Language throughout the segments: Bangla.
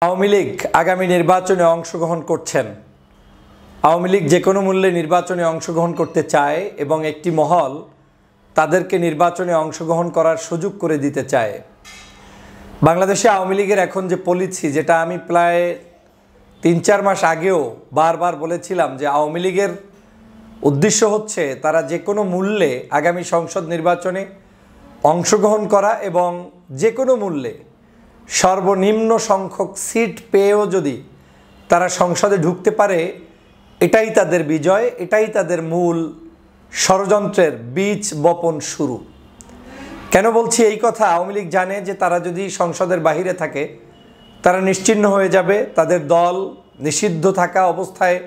আওয়ামী লীগ আগামী নির্বাচনে অংশগ্রহণ করছেন। আওয়ামী লীগ যে কোনো মূল্যে নির্বাচনে অংশগ্রহণ করতে চায় এবং একটি মহল তাদেরকে নির্বাচনে অংশগ্রহণ করার সুযোগ করে দিতে চায়। বাংলাদেশে আওয়ামী লীগের এখন যে পলিসি, যেটা আমি প্রায় ৩-৪ মাস আগেও বারবার বলেছিলাম যে আওয়ামী লীগের উদ্দেশ্য হচ্ছে তারা যে কোনো মূল্যে আগামী সংসদ নির্বাচনে অংশগ্রহণ করা এবং যে কোনো মূল্যে সর্বনিম্ন সংখ্যক সিট পেয়েও যদি তারা সংসদে ঢুকতে পারে, এটাই তাদের বিজয়, এটাই তাদের মূল ষড়যন্ত্রের বীজ বপন শুরু। কেন বলছি এই কথা? আওয়ামী লীগ জানে যে তারা যদি সংসদের বাহিরে থাকে তারা নিশ্চিহ্ন হয়ে যাবে, তাদের দল নিষিদ্ধ থাকা অবস্থায়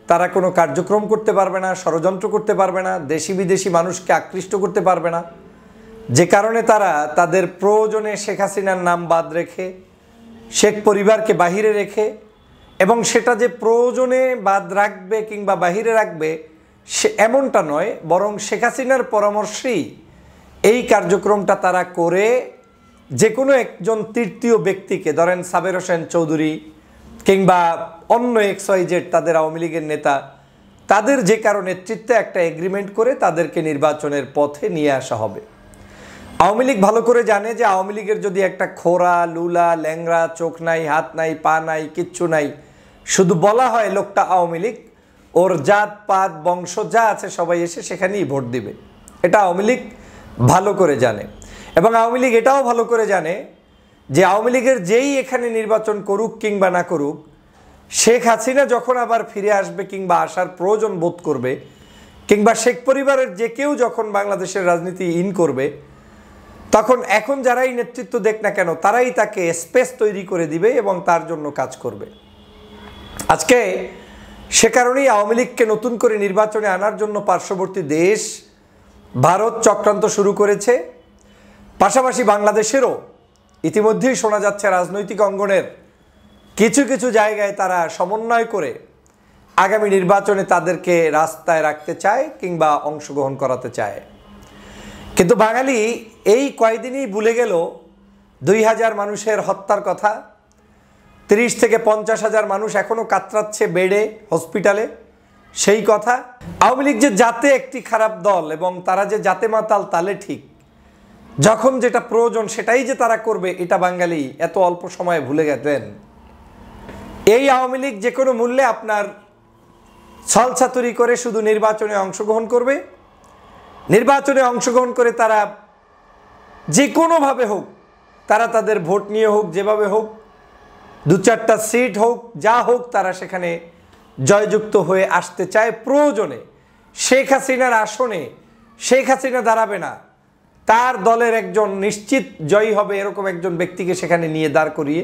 তারা কোনো কার্যক্রম করতে পারবে না, ষড়যন্ত্র করতে পারবে না, দেশি বিদেশি মানুষকে আকৃষ্ট করতে পারবে না। যে কারণে তারা তাদের প্রয়োজনে শেখ হাসিনার নাম বাদ রেখে, শেখ পরিবারকে বাহিরে রেখে, এবং সেটা যে প্রয়োজনে বাদ রাখবে কিংবা বাহিরে রাখবে সে এমনটা নয়, বরং শেখ হাসিনার পরামর্শেই এই কার্যক্রমটা তারা করে যে কোনো একজন তৃতীয় ব্যক্তিকে, ধরেন সাবের হোসেন চৌধুরী কিংবা অন্য XYZ তাদের আওয়ামী লীগের নেতা, তাদের যে কারো নেতৃত্বে একটা এগ্রিমেন্ট করে তাদেরকে নির্বাচনের পথে নিয়ে আসা হবে। আওয়ামী লীগ ভালো করে জানে যে আওয়ামী লীগের যদি একটা খোরা, লুলা, ল্যাংরা, চোখ নাই, হাত নাই, পা নাই, কিচ্ছু নাই, শুধু বলা হয় লোকটা আওয়ামী লীগ, ওর জাত পাত বংশ যা আছে সবাই এসে সেখানেই ভোট দিবে। এটা আওয়ামী লীগ ভালো করে জানে। এবং আওয়ামী লীগ এটাও ভালো করে জানে যে আওয়ামী লীগের যেই এখানে নির্বাচন করুক কিংবা না করুক, শেখ হাসিনা যখন আবার ফিরে আসবে কিংবা আসার প্রয়োজন বোধ করবে, কিংবা শেখ পরিবারের যে কেউ যখন বাংলাদেশের রাজনীতি করবে, তখন এখন যারাই নেতৃত্ব দেখ না কেন তারাই তাকে স্পেস তৈরি করে দিবে এবং তার জন্য কাজ করবে। আজকে সে কারণেই আওয়ামী লীগকে নতুন করে নির্বাচনে আনার জন্য পার্শ্ববর্তী দেশ ভারত চক্রান্ত শুরু করেছে। পাশাপাশি বাংলাদেশেরও ইতিমধ্যেই শোনা যাচ্ছে রাজনৈতিক অঙ্গনের কিছু কিছু জায়গায় তারা সমন্বয় করে আগামী নির্বাচনে তাদেরকে রাস্তায় রাখতে চায় কিংবা অংশগ্রহণ করাতে চায়। কিন্তু বাঙালি এই কয়দিনই ভুলে গেল ২,০০০ মানুষের হত্যার কথা, ৩০ থেকে ৫০,০০০ মানুষ এখনও কাতরাচ্ছে বেডে, হসপিটালে, সেই কথা। আওয়ামী লীগ যে জাতে একটি খারাপ দল এবং তারা যে জাতে মাতাল তালে ঠিক, যখন যেটা প্রয়োজন সেটাই যে তারা করবে, এটা বাঙালি এত অল্প সময়ে ভুলে গেলেন। এই আওয়ামী লীগ যে কোনো মূল্যে আপনার ছলছাতুরি করে শুধু নির্বাচনে অংশগ্রহণ করবে। নির্বাচনে অংশগ্রহণ করে তারা যে কোনোভাবে হোক, তারা তাদের ভোট নিয়ে হোক, যেভাবে হোক, ২-৪টা সিট হোক, যা হোক, তারা সেখানে জয়যুক্ত হয়ে আসতে চায়। প্রয়োজনে শেখ হাসিনার আসনে শেখ হাসিনা দাঁড়াবে না, তার দলের একজন নিশ্চিত জয়ী হবে এরকম একজন ব্যক্তিকে সেখানে নিয়ে দাঁড় করিয়ে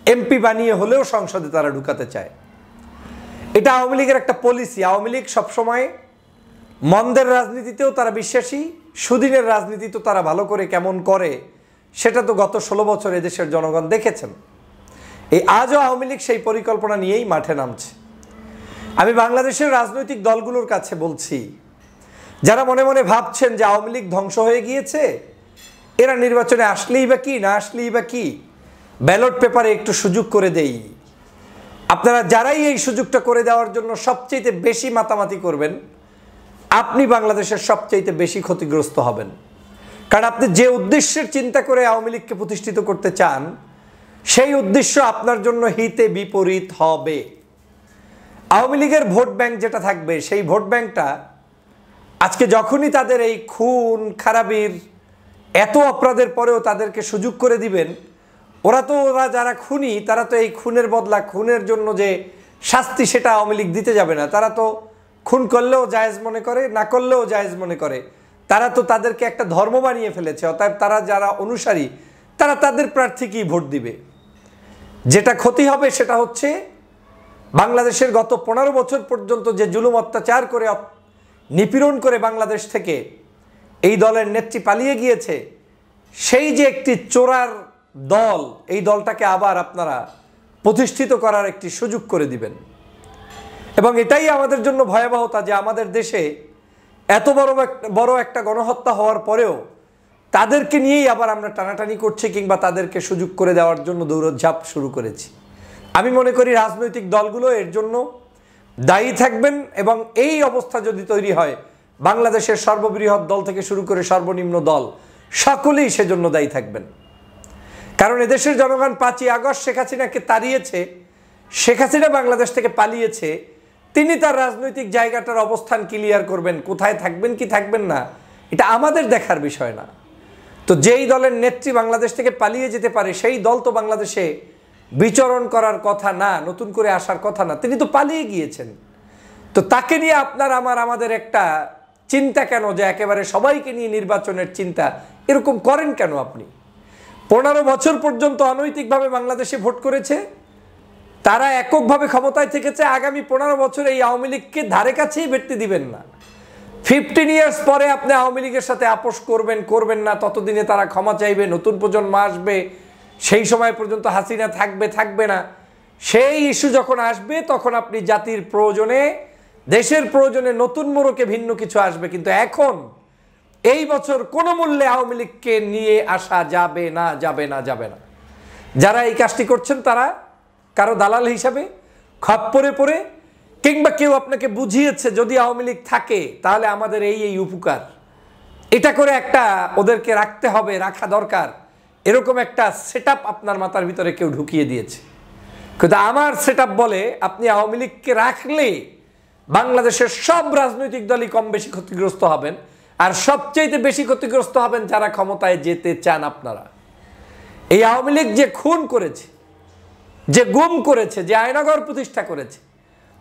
MP বানিয়ে হলেও সংসদে তারা ঢুকাতে চায়। এটা আওয়ামী লীগের একটা পলিসি। আওয়ামী লীগ সবসময় মন্দের রাজনীতিতেও তারা বিশ্বাসী, সুদিনের রাজনীতি তো তারা ভালো করে কেমন করে সেটা তো গত 16 বছর এদেশের জনগণ দেখেছেন। এই আজও আওয়ামী লীগ সেই পরিকল্পনা নিয়েই মাঠে নামছে। আমি বাংলাদেশের রাজনৈতিক দলগুলোর কাছে বলছি, যারা মনে মনে ভাবছেন যে আওয়ামী লীগ ধ্বংস হয়ে গিয়েছে, এরা নির্বাচনে আসলেই বা কি, না আসলেই বা কি, ব্যালট পেপারে একটু সুযোগ করে দেই। আপনারা যারাই এই সুযোগটা করে দেওয়ার জন্য সবচেয়ে বেশি মাতামাতি করবেন, আপনি বাংলাদেশের সবচেয়ে বেশি ক্ষতিগ্রস্ত হবেন। কারণ আপনি যে উদ্দেশ্যের চিন্তা করে আওয়ামী লীগকে প্রতিষ্ঠিত করতে চান, সেই উদ্দেশ্য আপনার জন্য হিতে বিপরীত হবে। আওয়ামী লীগের ভোট ব্যাংক যেটা থাকবে, সেই ভোট ব্যাংকটা আজকে যখনই তাদের এই খুন খারাপির এত অপরাধের পরেও তাদেরকে সুযোগ করে দিবেন, ওরা যারা খুনি, তারা তো এই খুনের বদলা, খুনের জন্য যে শাস্তি সেটা আওয়ামী লীগ দিতে যাবে না। তারা তো খুন করলেও জায়েজ মনে করে, না করলেও জায়েজ মনে করে। তারা তো তাদেরকে একটা ধর্ম বানিয়ে ফেলেছে। অতএব তারা যারা অনুসারী, তারা তাদের প্রার্থীকেই ভোট দিবে। যেটা ক্ষতি হবে সেটা হচ্ছে বাংলাদেশের গত 15 বছর পর্যন্ত যে জুলুম অত্যাচার করে নিপীড়ন করে বাংলাদেশ থেকে এই দলের নেত্রী পালিয়ে গিয়েছে, সেই যে একটি চোরার দল, এই দলটাকে আবার আপনারা প্রতিষ্ঠিত করার একটি সুযোগ করে দিবেন। এবং এটাই আমাদের জন্য ভয়াবহতা যে আমাদের দেশে এত বড় একটা গণহত্যা হওয়ার পরেও তাদেরকে নিয়েই আবার আমরা টানাটানি করছি কিংবা তাদেরকে সুযোগ করে দেওয়ার জন্য দৌড়ঝাঁপ শুরু করেছি। আমি মনে করি রাজনৈতিক দলগুলো এর জন্য দায়ী থাকবেন, এবং এই অবস্থা যদি তৈরি হয় বাংলাদেশের সর্ববৃহৎ দল থেকে শুরু করে সর্বনিম্ন দল সকলেই সেজন্য দায়ী থাকবেন। কারণ এদেশের জনগণ 5ই আগস্ট শেখ হাসিনাকে তাড়িয়েছে, শেখ হাসিনা বাংলাদেশ থেকে পালিয়েছে, তিনি তার রাজনৈতিক জায়গাটার অবস্থান ক্লিয়ার করবেন, কোথায় থাকবেন কি থাকবেন না এটা আমাদের দেখার বিষয় না। তো যেই দলের নেত্রী বাংলাদেশ থেকে পালিয়ে যেতে পারে সেই দল তো বাংলাদেশে বিচরণ করার কথা না, নতুন করে আসার কথা না, তিনি তো পালিয়ে গিয়েছেন। তো তাকে নিয়ে আমাদের একটা চিন্তা কেন, যে একেবারে সবাইকে নিয়ে নির্বাচনের চিন্তা এরকম করেন কেন আপনি? 15 বছর পর্যন্ত অনৈতিকভাবে বাংলাদেশে ভোট করেছে, তারা এককভাবে ক্ষমতায় থেকেছে, আগামী 15 বছর এই আওয়ামী লীগকে ধারে কাছেই ভেটতে দিবেন না। 15 ইয়ার্স পরে আপনি আওয়ামী লীগের সাথে আপোষ করবেন না, ততদিনে তারা ক্ষমা চাইবে, নতুন প্রজন্ম আসবে, সেই সময় পর্যন্ত হাসিনা থাকবে না। সেই ইস্যু যখন আসবে তখন আপনি জাতির প্রয়োজনে, দেশের প্রয়োজনে নতুন মোড়কে ভিন্ন কিছু আসবে। কিন্তু এখন এই বছর কোনো মূল্যে আওয়ামী লীগকে নিয়ে আসা যাবে না। যারা এই কাজটি করছেন তারা কারো দালাল হিসাবে খপ্পরে পড়ে, কিংবা কেউ আপনাকে বুঝিয়েছে যদি আওয়ামী লীগ থাকে তাহলে আমাদের এই উপকার, এটা করে একটা ওদেরকে রাখতে হবে, রাখা দরকার, এরকম একটা সেটআপ আপনার মাথার ভিতরে কেউ ঢুকিয়ে দিয়েছে। কিন্তু আমার সেটআপ বলে আপনি আওয়ামী লীগকে রাখলে বাংলাদেশের সব রাজনৈতিক দলই কম বেশি ক্ষতিগ্রস্ত হবেন, আর সবচেয়ে বেশি ক্ষতিগ্রস্ত হবেন যারা ক্ষমতায় যেতে চান আপনারা। এই আওয়ামী লীগ যে খুন করেছে, যে গুম করেছে, যে আয়নাঘর প্রতিষ্ঠা করেছে,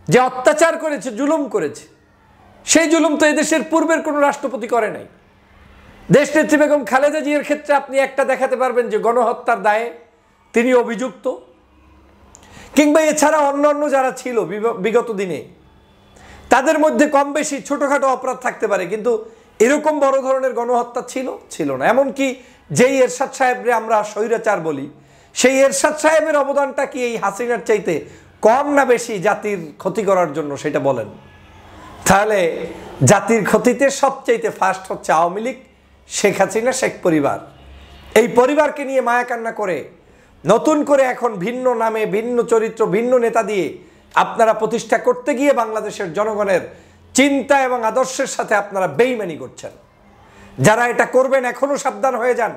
যে অত্যাচার করেছে, জুলুম করেছে, সেই জুলুম তো এদেশের পূর্বের কোনো রাষ্ট্রপতি করে নাই। দেশনেত্রী বেগম খালেদা জিয়ার ক্ষেত্রে আপনি একটা দেখাতে পারবেন যে গণহত্যার দায়ে তিনি অভিযুক্ত, কিংবা এছাড়া অন্যান্য যারা ছিল বিগত দিনে তাদের মধ্যে কম বেশি ছোটখাটো অপরাধ থাকতে পারে, কিন্তু এরকম বড় ধরনের গণহত্যা ছিল না। এমনকি যেই এরশাদ সাহেবরে আমরা স্বৈরাচার বলি, সেই এরশাদ সাহেবের অবদানটা কি এই হাসিনার চাইতে কম না বেশি জাতির ক্ষতি করার জন্য, সেটা বলেন। তাহলে জাতির ক্ষতিতে সবচাইতে ফার্স্ট হচ্ছে আওয়ামী লীগ, শেখ হাসিনা, শেখ পরিবার। এই পরিবারকে নিয়ে মায়াকান্না করে নতুন করে এখন ভিন্ন নামে, ভিন্ন চরিত্র, ভিন্ন নেতা দিয়ে আপনারা প্রতিষ্ঠা করতে গিয়ে বাংলাদেশের জনগণের চিন্তা এবং আদর্শের সাথে আপনারা বেইমানি করছেন। যারা এটা করবেন এখনো সাবধান হয়ে যান।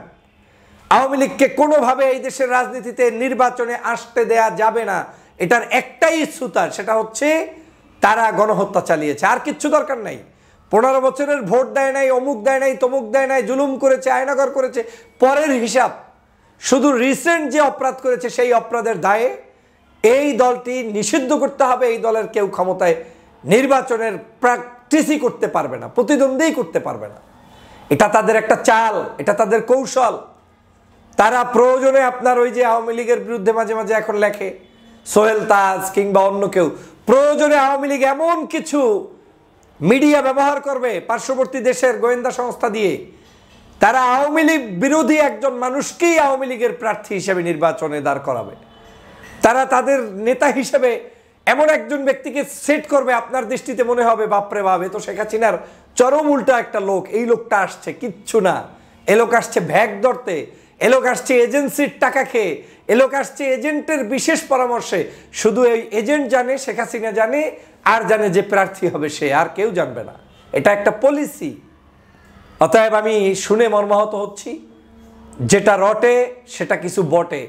আওয়ামী লীগকে কোনোভাবে এই দেশের রাজনীতিতে নির্বাচনে আসতে দেয়া যাবে না, এটার একটাই ইস্যুতা, সেটা হচ্ছে তারা গণহত্যা চালিয়েছে, আর কিচ্ছু দরকার নাই। 15 বছরের ভোট দেয় নাই, অমুক দেয় নাই, তমুক দেয় নাই, জুলুম করেছে, আয়নাঘর করেছে, পরের হিসাব। শুধু রিসেন্ট যে অপরাধ করেছে সেই অপরাধের দায়ে এই দলটি নিষিদ্ধ করতে হবে। এই দলের কেউ ক্ষমতায় নির্বাচনের প্র্যাকটিসই করতে পারবে না, প্রতিদ্বন্দ্বী করতে পারবে না। এটা তাদের একটা চাল, এটা তাদের কৌশল। তারা প্রয়োজনে আপনার ওই যে আওয়ামী লীগের বিরুদ্ধে মাঝে মাঝে এখন লেখে সোহেল তাজ কিংবা অন্য কেউ, প্রয়োজনে আওয়ামী লীগ এমন কিছু মিডিয়া ব্যবহার করবে পার্শ্ববর্তী দেশের গোয়েন্দা সংস্থা দিয়ে, তারা আওয়ামী লীগ বিরোধী একজন মানুষকেই আওয়ামী লীগের প্রার্থী হিসেবে নির্বাচনে দাঁড় করাবে। তারা তাদের নেতা হিসেবে এমন একজন ব্যক্তিকে সেট করবে, আপনার দৃষ্টিতে মনে হবে বাপরে বাপ, এ তো শেখ হাসিনার চরম উল্টা একটা লোক। এই লোকটা আসছে কিচ্ছু না, এ লোক আসছে ভ্যাগ ধরতে, এ লোক আসছে এজেন্সির টাকা খেয়ে, এ লোক আসছে এজেন্টের বিশেষ পরামর্শে। শুধু এই এজেন্ট জানে, শেখ হাসিনা জানে, আর জানে যে প্রার্থী হবে সে, আর কেউ জানবে না। এটা একটা পলিসি। অতএব আমি শুনে মর্মাহত হচ্ছি, যেটা রটে সেটা কিছু বটে।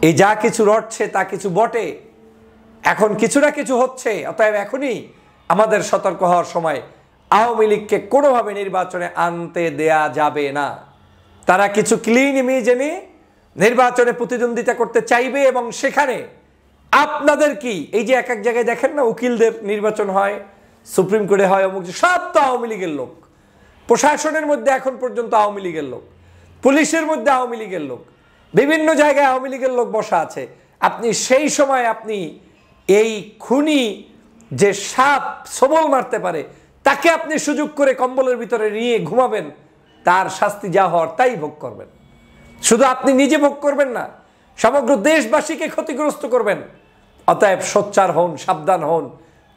এই যা কিছু রটছে তা কিছু বটে, এখন কিছু না কিছু হচ্ছে। অতএব এখনই আমাদের সতর্ক হওয়ার সময়। আওয়ামী লীগকে কোনোভাবে নির্বাচনে আনতে দেয়া যাবে না। তারা কিছু ক্লিন ইমেজ এনে নির্বাচনে প্রতিদ্বন্দ্বিতা করতে চাইবে, এবং সেখানে আপনাদের কি এই যে এক এক জায়গায় দেখেন না উকিলদের নির্বাচন হয়, সুপ্রিম কোর্টে হয়, অমুক, সব তো আওয়ামী লীগের লোক। প্রশাসনের মধ্যে এখন পর্যন্ত আওয়ামী লীগের লোক, পুলিশের মধ্যে আওয়ামী লীগের লোক, বিভিন্ন জায়গায় আওয়ামী লীগের লোক বসা আছে। আপনি সেই সময় আপনি এই খুনি যে সাপ সবল মারতে পারে তাকে আপনি সুযোগ করে কম্বলের ভিতরে নিয়ে ঘুমাবেন, তার শাস্তি যা হওয়ার তাই ভোগ করবেন। শুধু আপনি নিজে ভোগ করবেন না, সমগ্র দেশবাসীকে ক্ষতিগ্রস্ত করবেন। অতএব সোচ্চার হন, সাবধান হন।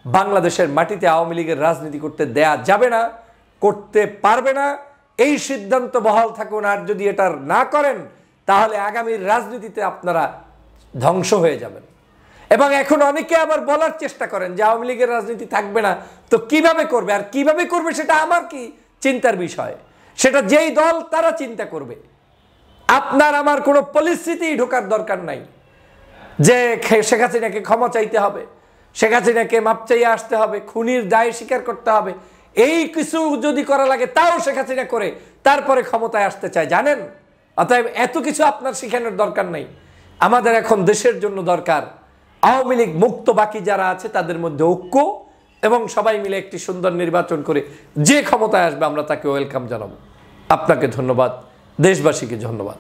বাংলাদেশের মাটিতে আওয়ামী লীগের রাজনীতি করতে দেয়া যাবে না, করতে পারবে না, এই সিদ্ধান্ত বহাল থাকুন। আর যদি এটা না করেন তাহলে আগামীর রাজনীতিতে আপনারা ধ্বংস হয়ে যাবেন। এবং এখন অনেকে আবার বলার চেষ্টা করেন যে আওয়ামী লীগের রাজনীতি থাকবে না, তো কিভাবে করবে, আর কিভাবে করবে সেটা আমার কি চিন্তার বিষয়, সেটা যেই দল তারা চিন্তা করবে। আপনার আমার কোনো পরিস্থিতি ঢোকার দরকার নাই যে শেখ হাসিনাকে ক্ষমা চাইতে হবে, শেখ হাসিনাকে মাপ চাইয়ে আসতে হবে, খুনির দায় স্বীকার করতে হবে, এই কিছু যদি করা লাগে তাও শেখ হাসিনা করে তারপরে ক্ষমতায় আসতে চায়, জানেন? অতএব এত কিছু আপনার শিখানোর দরকার নেই। আমাদের এখন দেশের জন্য দরকার আওয়ামী লীগ মুক্ত বাকি যারা আছে তাদের মধ্যে ঐক্য, এবং সবাই মিলে একটি সুন্দর নির্বাচন করে যে ক্ষমতায় আসবে আমরা তাকে ওয়েলকাম জানাবো। আপনাকে ধন্যবাদ, দেশবাসীকে ধন্যবাদ।